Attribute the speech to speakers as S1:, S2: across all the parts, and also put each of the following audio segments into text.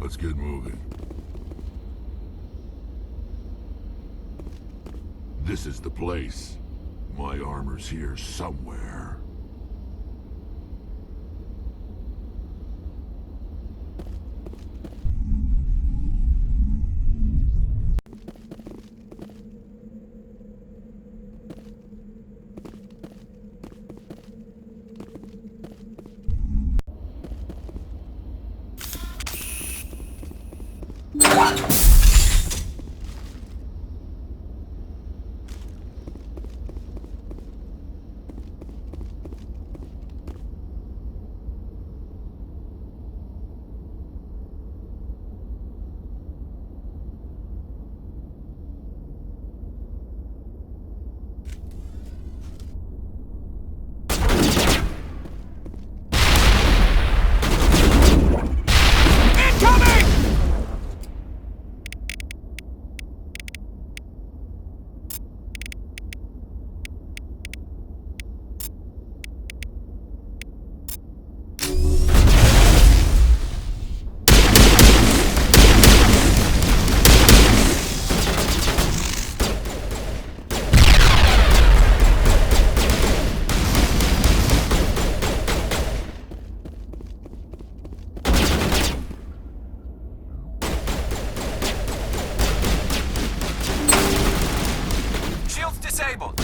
S1: Let's get moving. This is the place. My armor's here somewhere.
S2: Disabled.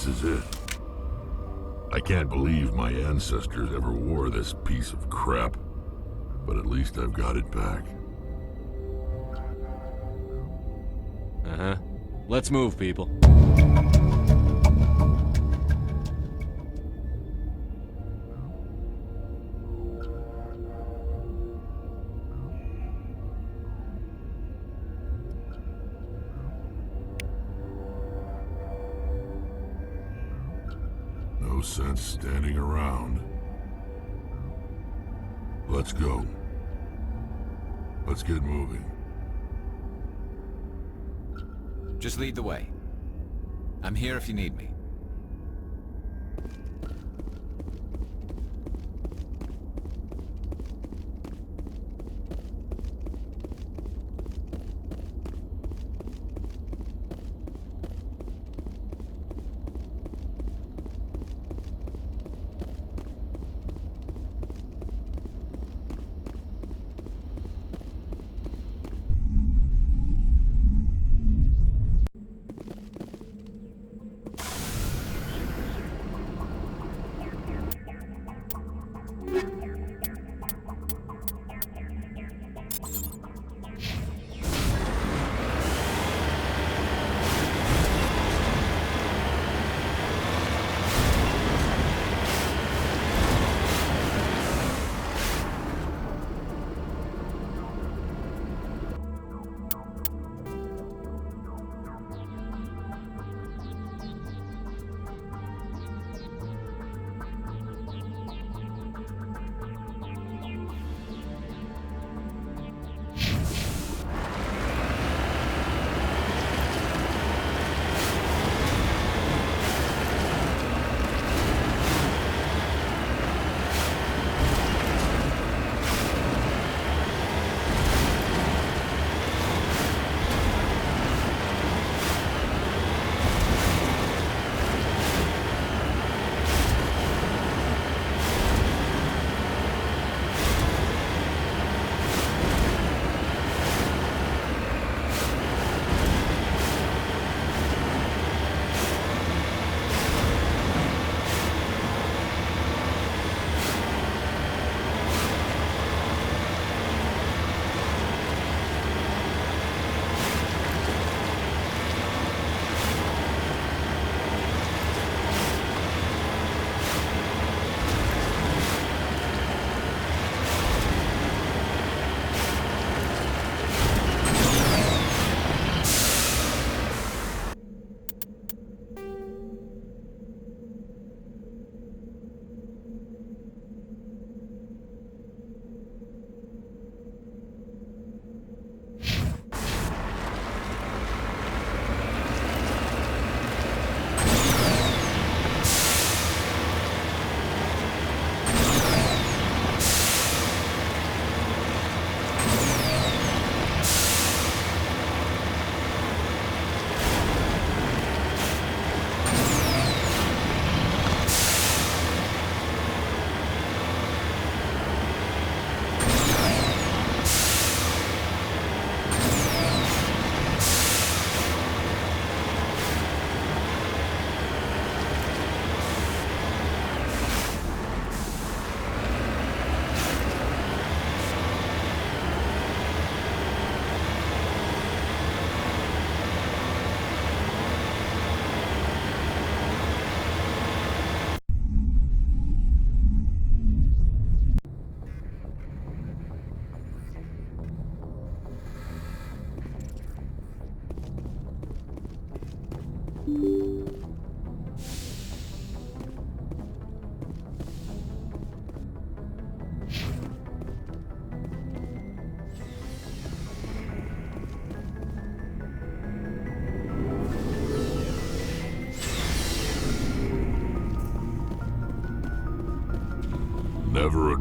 S1: This is it. I can't believe my ancestors ever wore this piece of crap, but at least I've got it back.
S2: Uh-huh. Let's move, people.
S1: No sense standing around. Let's go. Let's get moving.
S3: Just lead the way. I'm here if you need me.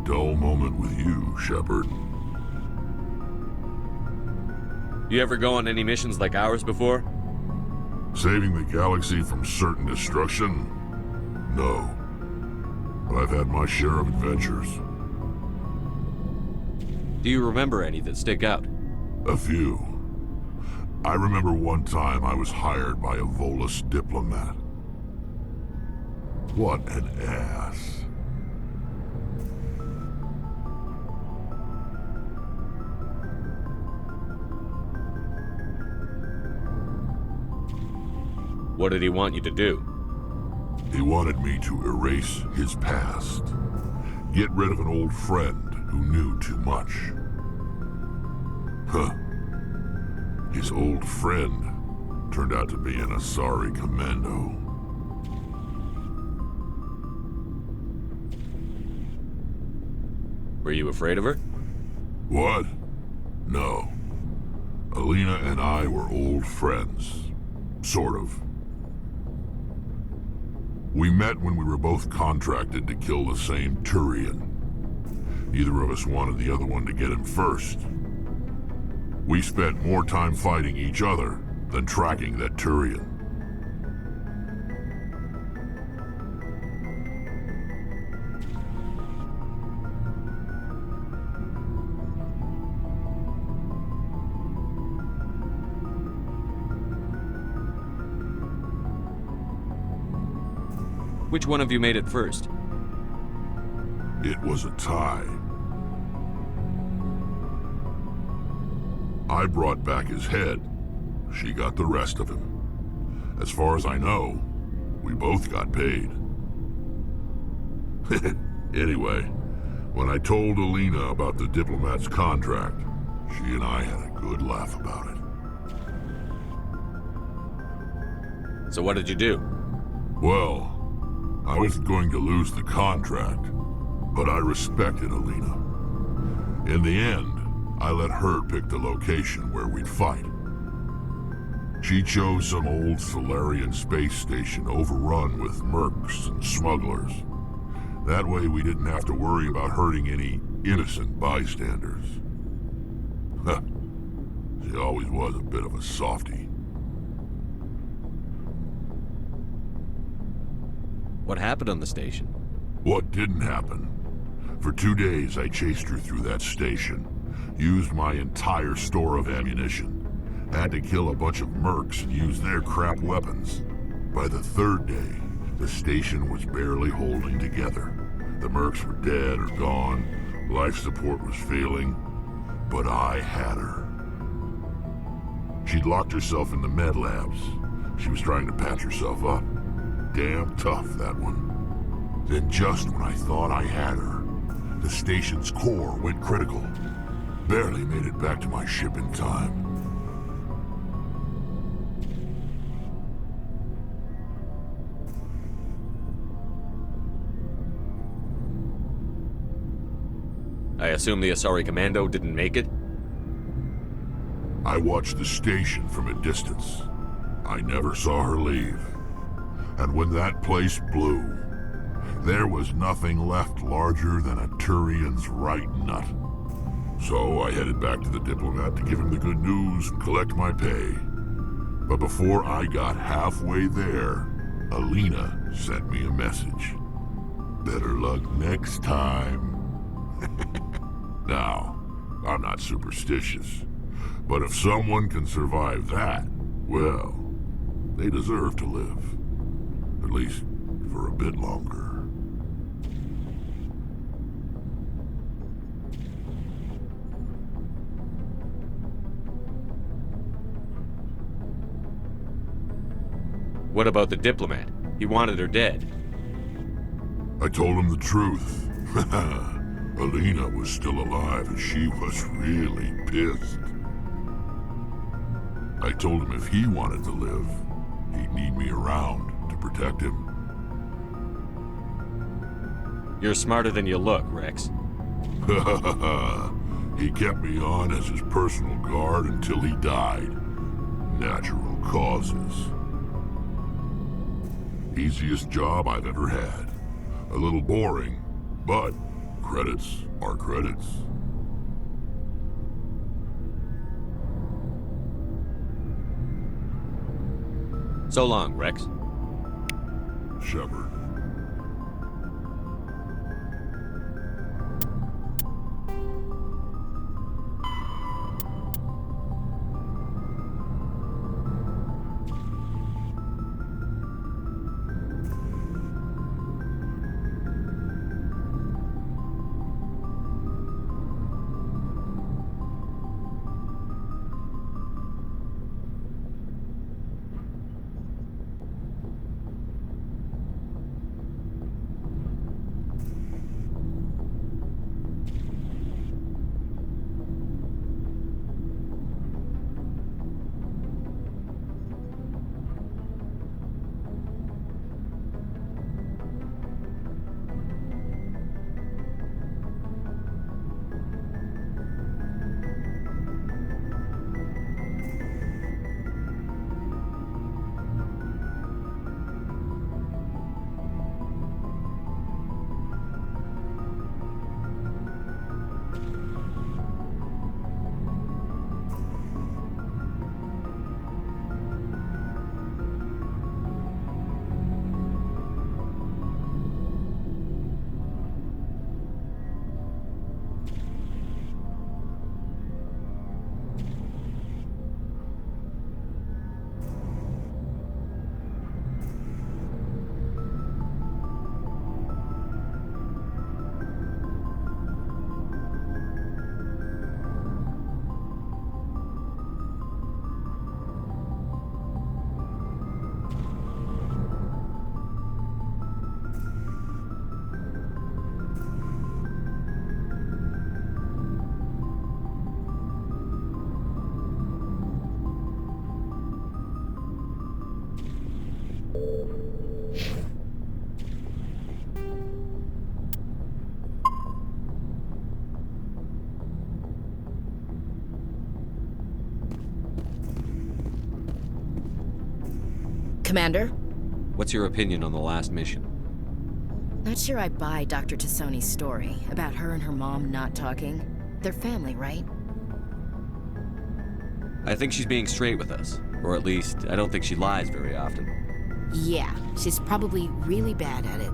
S1: dull moment with you, Shepard.
S2: You ever go on any missions like ours before?
S1: Saving the galaxy from certain destruction? No. But I've had my share of adventures.
S2: Do you remember any that stick out?
S1: A few. I remember one time I was hired by a Volus diplomat. What an ass.
S2: What did he want you to do?
S1: He wanted me to erase his past. Get rid of an old friend who knew too much. Huh. His old friend turned out to be an Asari commando.
S2: Were you afraid of her?
S1: What? No. Alina and I were old friends. Sort of. We met when we were both contracted to kill the same Turian. Neither of us wanted the other one to get him first. We spent more time fighting each other than tracking that Turian.
S2: Which one of you made it first?
S1: It was a tie. I brought back his head. She got the rest of him. As far as I know, we both got paid. Anyway, when I told Alina about the diplomat's contract, she and I had a good laugh about it.
S2: So what did you do?
S1: Well, I wasn't going to lose the contract, but I respected Alina. In the end, I let her pick the location where we'd fight. She chose some old Solarian space station overrun with mercs and smugglers. That way we didn't have to worry about hurting any innocent bystanders. Huh. She always was a bit of a softie.
S2: What happened on the station?
S1: What didn't happen? For 2 days I chased her through that station. Used my entire store of ammunition. Had to kill a bunch of mercs and use their crap weapons. By the 3rd day, the station was barely holding together. The mercs were dead or gone. Life support was failing. But I had her. She'd locked herself in the med labs. She was trying to patch herself up. Damn tough, that one. Then just when I thought I had her, the station's core went critical. Barely made it back to my ship in time.
S2: I assume the Asari Commando didn't make it?
S1: I watched the station from a distance. I never saw her leave. And when that place blew, there was nothing left larger than a Turian's right nut. So I headed back to the diplomat to give him the good news and collect my pay. But before I got halfway there, Alina sent me a message. Better luck next time. Now, I'm not superstitious, but if someone can survive that, well, they deserve to live. At least for a bit longer.
S2: What about the diplomat? He wanted her dead.
S1: I told him the truth. Alina was still alive and she was really pissed. I told him if he wanted to live, he'd need me around to protect him.
S2: You're smarter than you look, Rex.
S1: He kept me on as his personal guard until he died. Natural causes. Easiest job I've ever had. A little boring, but Credits are credits.
S2: So long, Rex.
S1: Shepard.
S4: Commander?
S2: What's your opinion on the last mission?
S4: Not sure I buy Dr. Tassoni's story about her and her mom not talking. They're family, right?
S2: I think she's being straight with us. Or at least, I don't think she lies very often.
S4: Yeah, she's probably really bad at it.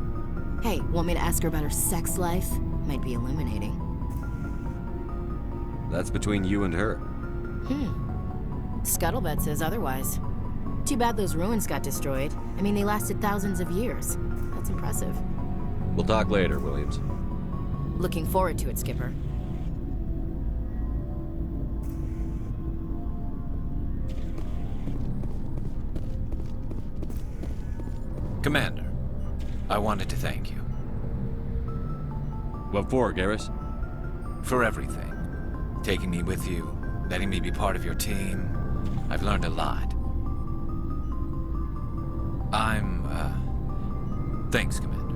S4: Hey, want me to ask her about her sex life? Might be illuminating.
S2: That's between you and her.
S4: Scuttlebutt says otherwise. Too bad those ruins got destroyed. I mean, they lasted thousands of years. That's impressive.
S2: We'll talk later, Williams.
S4: Looking forward to it, Skipper.
S3: Commander, I wanted to thank you.
S2: What for, Garrus?
S3: For everything. Taking me with you, letting me be part of your team. I've learned a lot. Thanks, Commander.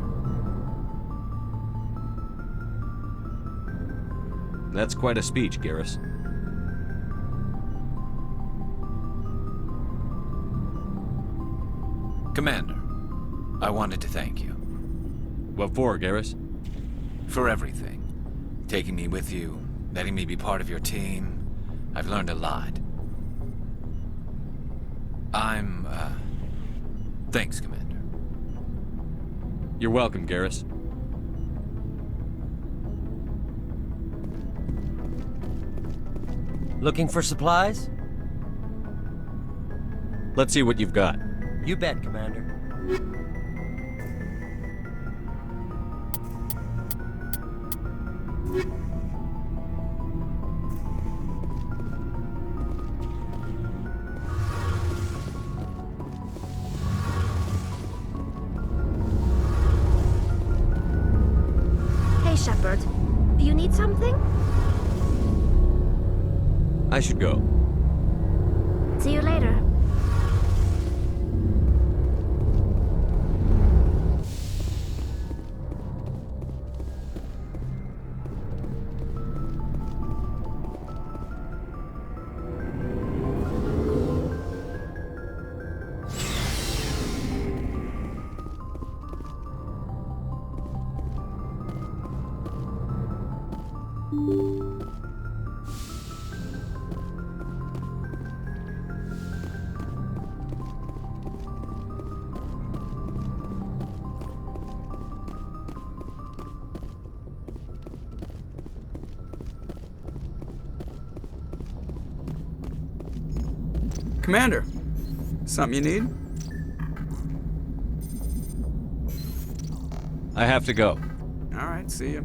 S2: That's quite a speech, Garrus.
S3: Commander, I wanted to thank you.
S2: What for, Garrus?
S3: For everything. Taking me with you, letting me be part of your team. I've learned a lot. Thanks, Commander.
S2: You're welcome, Garrus.
S5: Looking for supplies?
S2: Let's see what you've got.
S5: You bet, Commander.
S6: Hey, Shepard. You need something?
S2: I should go.
S6: See you later.
S7: Commander, something you need?
S2: I have to go.
S7: All right, see ya.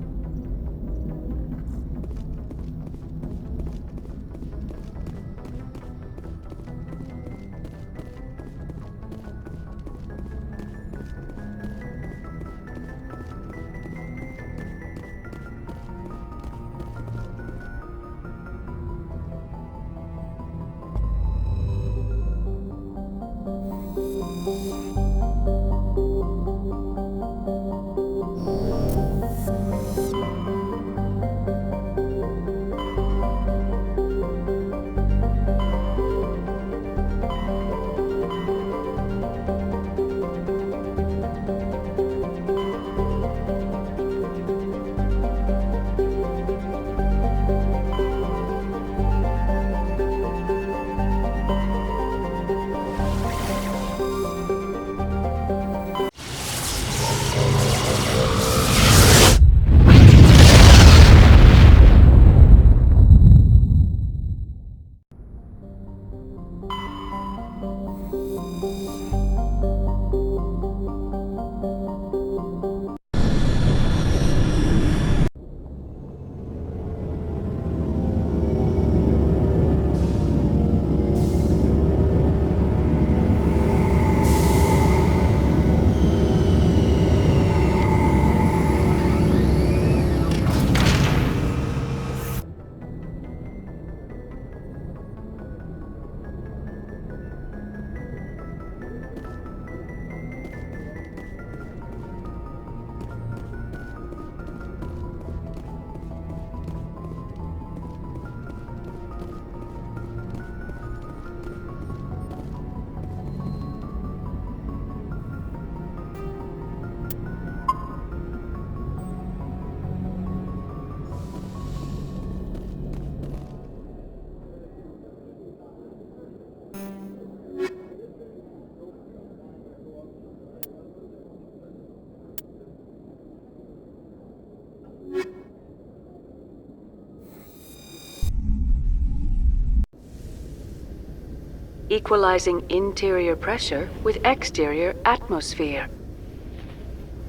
S8: Equalizing interior pressure with exterior atmosphere.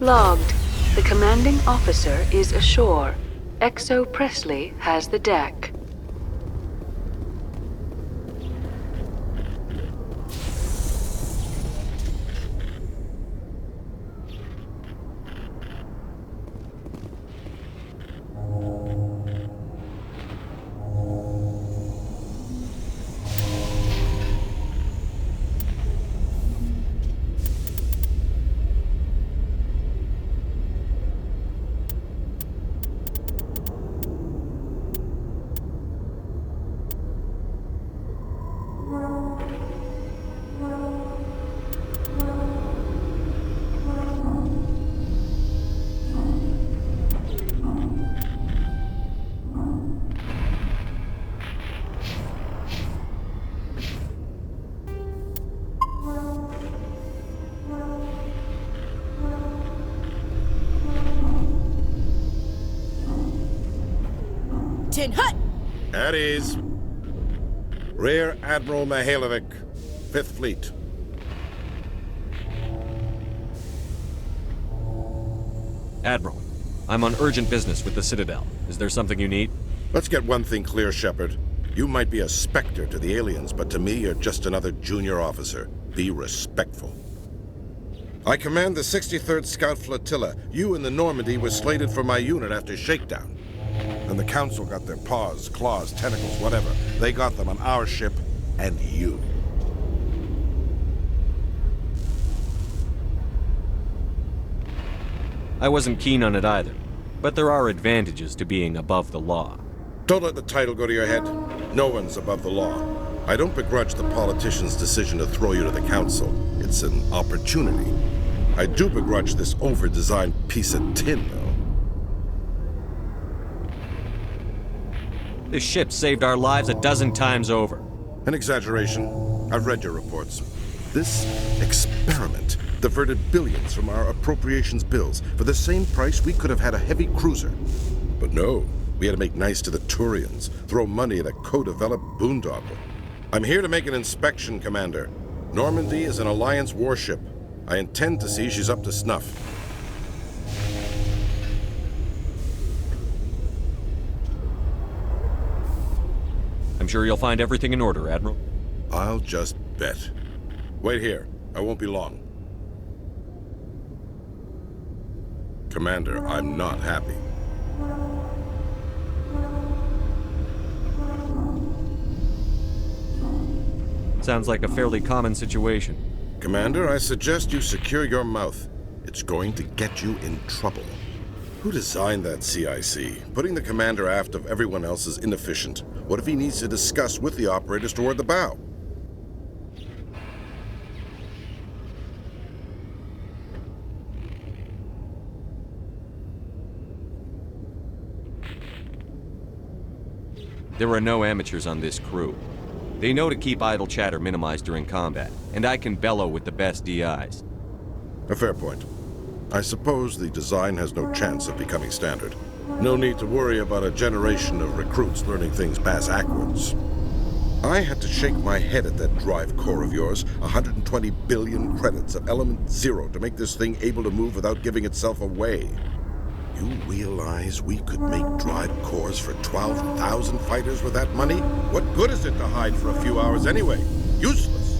S8: Logged. The commanding officer is ashore. XO Presley has the deck.
S4: Tin Hut!
S9: At ease. Rear Admiral Mihailovic, 5th Fleet.
S2: Admiral, I'm on urgent business with the Citadel. Is there something you need?
S9: Let's get one thing clear, Shepard. You might be a specter to the aliens, but to me, you're just another junior officer. Be respectful. I command the 63rd Scout Flotilla. You and the Normandy were slated for my unit after shakedown. And the Council got their paws, claws, tentacles, whatever. They got them on our ship, and you.
S2: I wasn't keen on it either, but there are advantages to being above the law.
S9: Don't let the title go to your head. No one's above the law. I don't begrudge the politician's decision to throw you to the Council. It's an opportunity. I do begrudge this over-designed piece of tin, though.
S2: This ship saved our lives a dozen times over.
S9: An exaggeration. I've read your reports. This experiment diverted billions from our appropriations bills. For the same price, we could have had a heavy cruiser. But no, we had to make nice to the Turians, throw money at a co-developed boondoggle. I'm here to make an inspection, Commander. Normandy is an Alliance warship. I intend to see she's up to snuff.
S2: I'm sure you'll find everything in order, Admiral.
S9: I'll just bet. Wait here. I won't be long. Commander, I'm not happy.
S2: Sounds like a fairly common situation.
S9: Commander, I suggest you secure your mouth. It's going to get you in trouble. Who designed that CIC? Putting the commander aft of everyone else is inefficient. What if he needs to discuss with the operators toward the bow?
S2: There are no amateurs on this crew. They know to keep idle chatter minimized during combat, and I can bellow with the best DIs.
S9: A fair point. I suppose the design has no chance of becoming standard. No need to worry about a generation of recruits learning things bass-ackwards. I had to shake my head at that drive core of yours. 120 billion credits at element 0 to make this thing able to move without giving itself away. You realize we could make drive cores for 12,000 fighters with that money? What good is it to hide for a few hours anyway? Useless.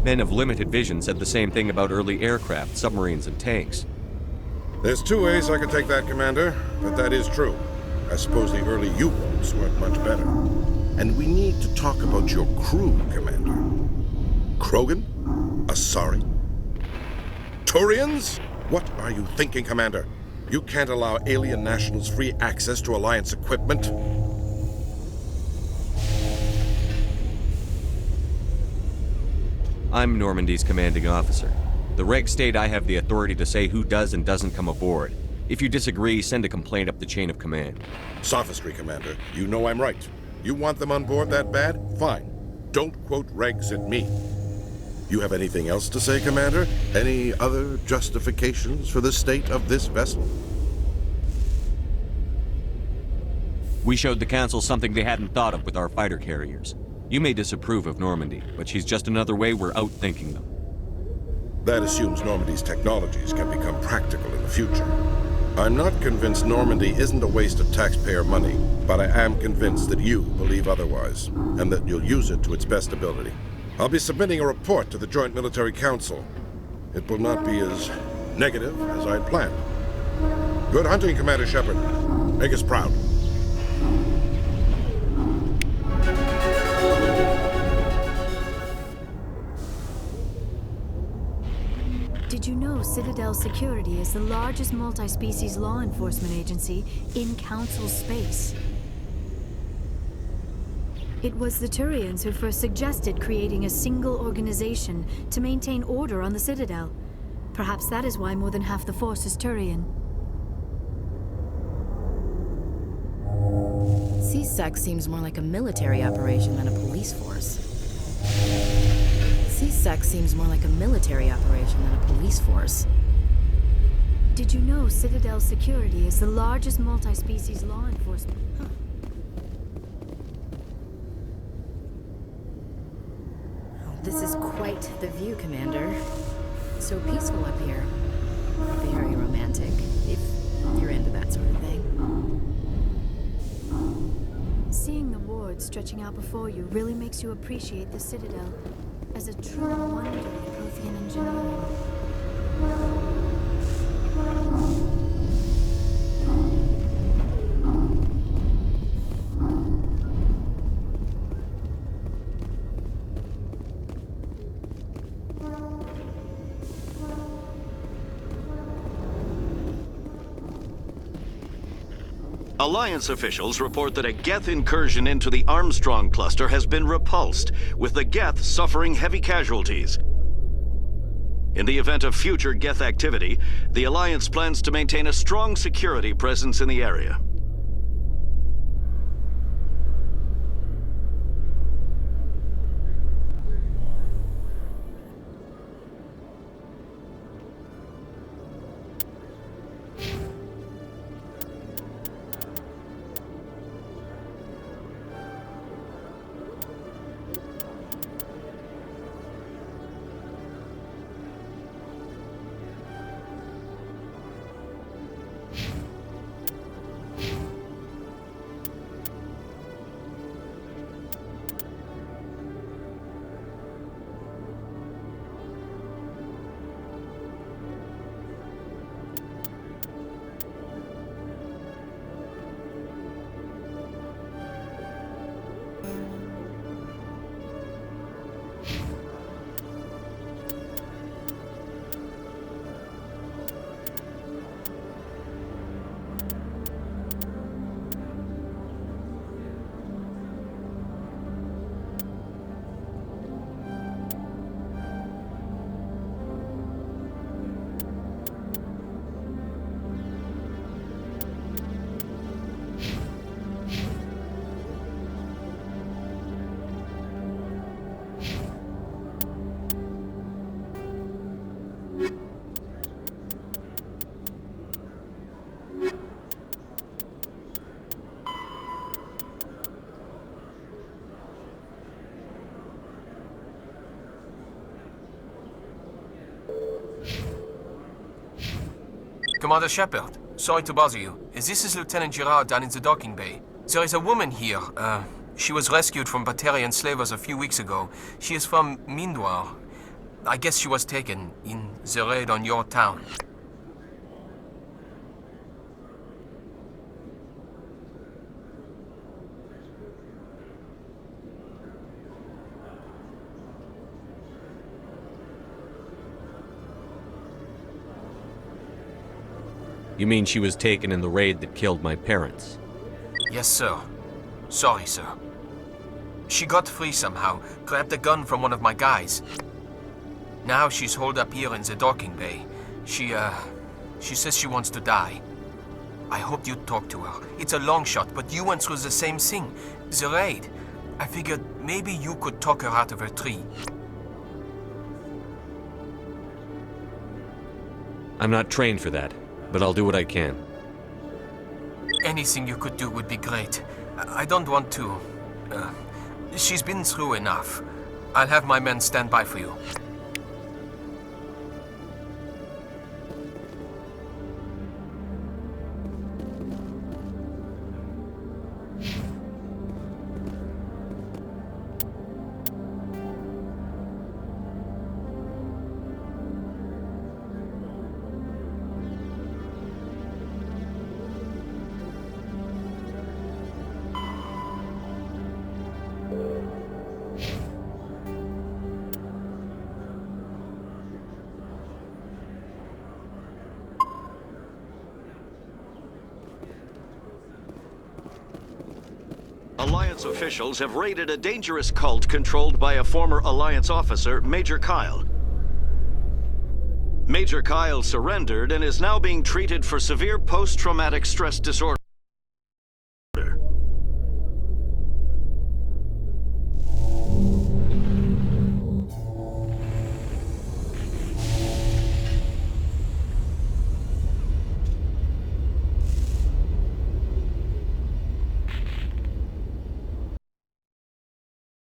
S2: Men of limited vision said the same thing about early aircraft, submarines, and tanks.
S9: There's two ways I could take that, Commander, but that is true. I suppose the early U-boats weren't much better. And we need to talk about your crew, Commander. Krogan? Asari? Turians? What are you thinking, Commander? You can't allow alien nationals free access to Alliance equipment.
S2: I'm Normandy's commanding officer. The regs state I have the authority to say who does and doesn't come aboard. If you disagree, send a complaint up the chain of command.
S9: Sophistry, Commander. You know I'm right. You want them on board that bad? Fine. Don't quote regs at me. You have anything else to say, Commander? Any other justifications for the state of this vessel?
S2: We showed the Council something they hadn't thought of with our fighter carriers. You may disapprove of Normandy, but she's just another way we're outthinking them.
S9: That assumes Normandy's technologies can become practical in the future. I'm not convinced Normandy isn't a waste of taxpayer money, but I am convinced that you believe otherwise, and that you'll use it to its best ability. I'll be submitting a report to the Joint Military Council. It will not be as negative as I'd planned. Good hunting, Commander Shepard. Make us proud.
S10: Did you know Citadel Security is the largest multi-species law enforcement agency in Council space? It was the Turians who first suggested creating a single organization to maintain order on the Citadel. Perhaps that is why more than half the force is Turian.
S4: CSEC seems more like a military operation than a police force. CSEC seems more like a military operation than a police force.
S10: Did you know Citadel Security is the largest multi-species law enforcement? Huh.
S4: This is quite the view, Commander. So peaceful up here. Very romantic, if you're into that sort of thing.
S10: Seeing the ward stretching out before you really makes you appreciate the Citadel as a true wonder of Prothean engineering.
S11: Alliance officials report that a Geth incursion into the Armstrong cluster has been repulsed, with the Geth suffering heavy casualties. In the event of future Geth activity, the Alliance plans to maintain a strong security presence in the area.
S12: Commander Shepard, sorry to bother you. This is Lieutenant Girard down in the docking bay. There is a woman here. She was rescued from Batarian slavers a few weeks ago. She is from Mindoir. I guess she was taken in the raid on your town.
S2: You mean she was taken in the raid that killed my parents?
S12: Yes, sir. Sorry, sir. She got free somehow, grabbed a gun from one of my guys. Now she's holed up here in the docking bay. She says she wants to die. I hoped you'd talk to her. It's a long shot, but you went through the same thing. The raid. I figured maybe you could talk her out of her tree.
S2: I'm not trained for that, but I'll do what I can.
S12: Anything you could do would be great. I don't want to... she's been through enough. I'll have my men stand by for you.
S11: Alliance officials have raided a dangerous cult controlled by a former Alliance officer, Major Kyle. Major Kyle surrendered and is now being treated for severe post-traumatic stress disorder.